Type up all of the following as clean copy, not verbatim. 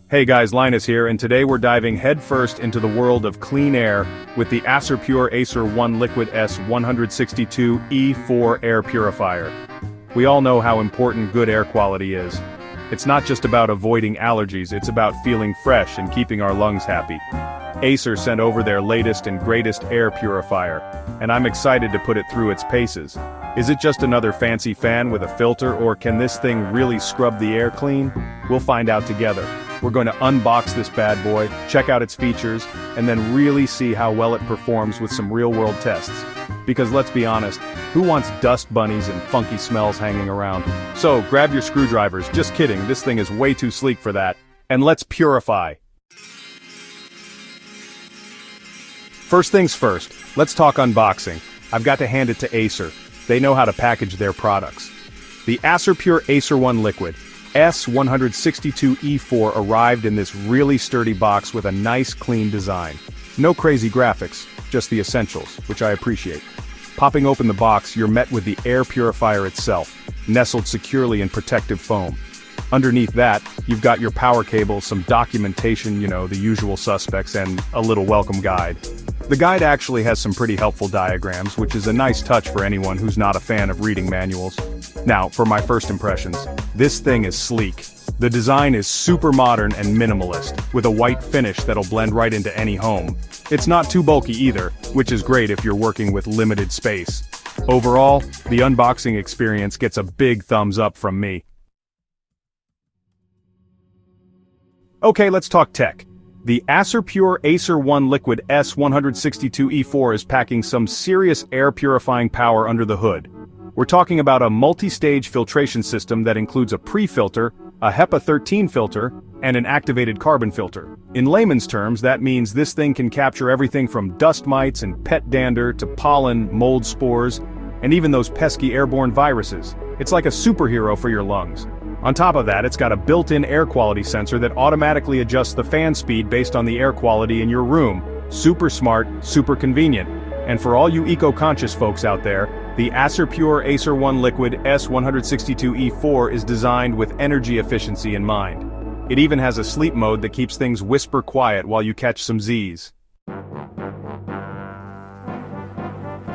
Hey guys, Linus here, and today we're diving headfirst into the world of clean air with the Acerpure AcerOne Liquid S162E4 air purifier. We all know how important good air quality is. It's not just about avoiding allergies, it's about feeling fresh and keeping our lungs happy. Acer sent over their latest and greatest air purifier, and I'm excited to put it through its paces. Is it just another fancy fan with a filter, or can this thing really scrub the air clean? We'll find out together. We're going to unbox this bad boy, check out its features, and then really see how well it performs with some real-world tests. Because let's be honest, who wants dust bunnies and funky smells hanging around? So, grab your screwdrivers, just kidding, this thing is way too sleek for that. And let's purify. First things first, let's talk unboxing. I've got to hand it to Acer. They know how to package their products. The Acerpure AcerOne Liquid S162E4 arrived in this really sturdy box with a nice clean design. No crazy graphics, just the essentials, which I appreciate. Popping open the box, you're met with the air purifier itself, nestled securely in protective foam. Underneath that, you've got your power cable, some documentation, the usual suspects, and a little welcome guide. The guide actually has some pretty helpful diagrams, which is a nice touch for anyone who's not a fan of reading manuals. Now, for my first impressions, this thing is sleek. The design is super modern and minimalist, with a white finish that'll blend right into any home. It's not too bulky either, which is great if you're working with limited space. Overall, the unboxing experience gets a big thumbs up from me. Okay, let's talk tech. The Acerpure AcerOne Liquid S162E4 is packing some serious air purifying power under the hood. We're talking about a multi-stage filtration system that includes a pre-filter, a HEPA 13 filter, and an activated carbon filter. In layman's terms, that means this thing can capture everything from dust mites and pet dander to pollen, mold spores, and even those pesky airborne viruses. It's like a superhero for your lungs. On top of that, it's got a built-in air quality sensor that automatically adjusts the fan speed based on the air quality in your room. Super smart, super convenient. And for all you eco-conscious folks out there, the Acerpure AcerOne Liquid S162E4 is designed with energy efficiency in mind. It even has a sleep mode that keeps things whisper quiet while you catch some Z's.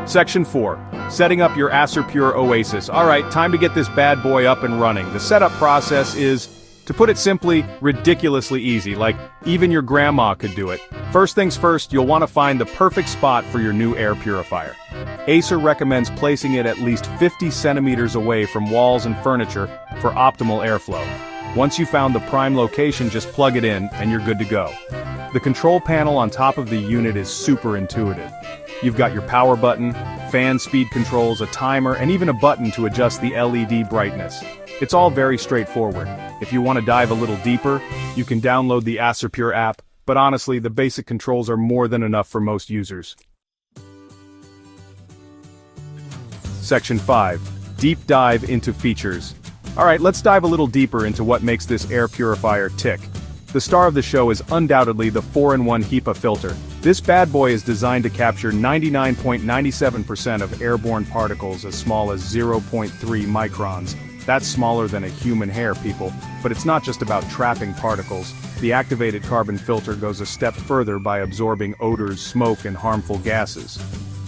Section 4. Setting up your Acerpure Oasis. Alright, time to get this bad boy up and running. The setup process is, to put it simply, ridiculously easy, like even your grandma could do it. First things first, you'll want to find the perfect spot for your new air purifier. Acer recommends placing it at least 50 centimeters away from walls and furniture for optimal airflow. Once you found the prime location, just plug it in and you're good to go. The control panel on top of the unit is super intuitive. You've got your power button, fan speed controls, a timer, and even a button to adjust the LED brightness. It's all very straightforward. If you want to dive a little deeper, you can download the Acerpure app, but honestly, the basic controls are more than enough for most users. Section 5. Deep dive into features. Alright, let's dive a little deeper into what makes this air purifier tick. The star of the show is undoubtedly the 4-in-1 HEPA filter. This bad boy is designed to capture 99.97% of airborne particles as small as 0.3 microns. That's smaller than a human hair, people. But it's not just about trapping particles. The activated carbon filter goes a step further by absorbing odors, smoke, and harmful gases.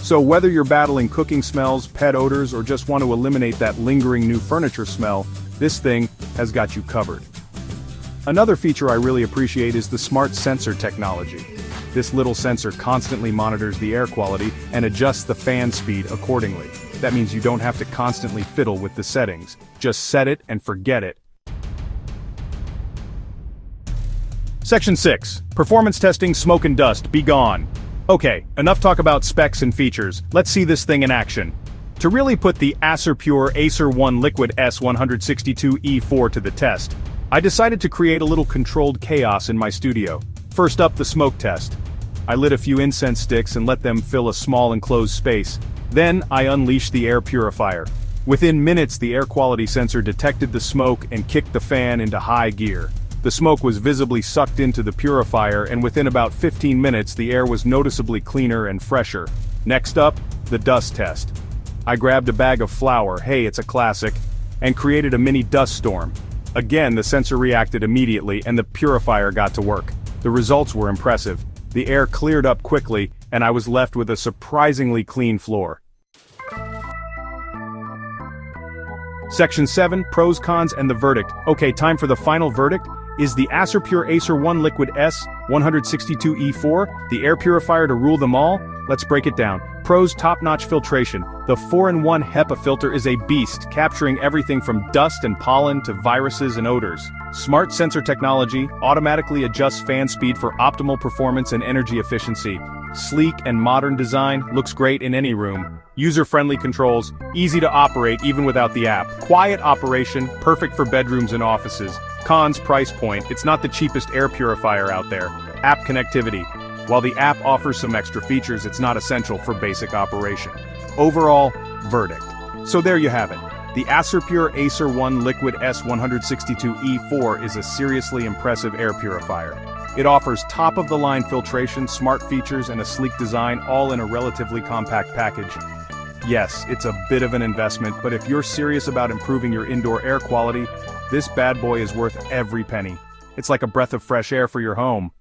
So whether you're battling cooking smells, pet odors, or just want to eliminate that lingering new furniture smell, this thing has got you covered. Another feature I really appreciate is the smart sensor technology. This little sensor constantly monitors the air quality and adjusts the fan speed accordingly. That means you don't have to constantly fiddle with the settings. Just set it and forget it. Section 6. Performance testing, smoke and dust, be gone. Okay, enough talk about specs and features. Let's see this thing in action. To really put the Acerpure AcerOne Liquid S162E4 to the test, I decided to create a little controlled chaos in my studio. First up, the smoke test. I lit a few incense sticks and let them fill a small enclosed space. Then, I unleashed the air purifier. Within minutes, the air quality sensor detected the smoke and kicked the fan into high gear. The smoke was visibly sucked into the purifier, and within about 15 minutes, the air was noticeably cleaner and fresher. Next up, the dust test. I grabbed a bag of flour, hey, it's a classic, and created a mini dust storm. Again, the sensor reacted immediately and the purifier got to work. The results were impressive. The air cleared up quickly, and I was left with a surprisingly clean floor. Section 7, Pros, Cons, and the Verdict. Okay, time for the final verdict. Is the Acerpure AcerOne Liquid S162E4 the air purifier to rule them all? Let's break it down. Pros: top-notch filtration. The 4-in-1 HEPA filter is a beast, capturing everything from dust and pollen to viruses and odors. Smart sensor technology automatically adjusts fan speed for optimal performance and energy efficiency. Sleek and modern design, looks great in any room. User-friendly controls, easy to operate even without the app. Quiet operation, perfect for bedrooms and offices. Cons: price point, it's not the cheapest air purifier out there. App connectivity. While the app offers some extra features, it's not essential for basic operation. Overall, verdict. So there you have it. The Acerpure AcerOne Liquid S162E4 is a seriously impressive air purifier. It offers top-of-the-line filtration, smart features, and a sleek design, all in a relatively compact package. Yes, it's a bit of an investment, but if you're serious about improving your indoor air quality, this bad boy is worth every penny. It's like a breath of fresh air for your home.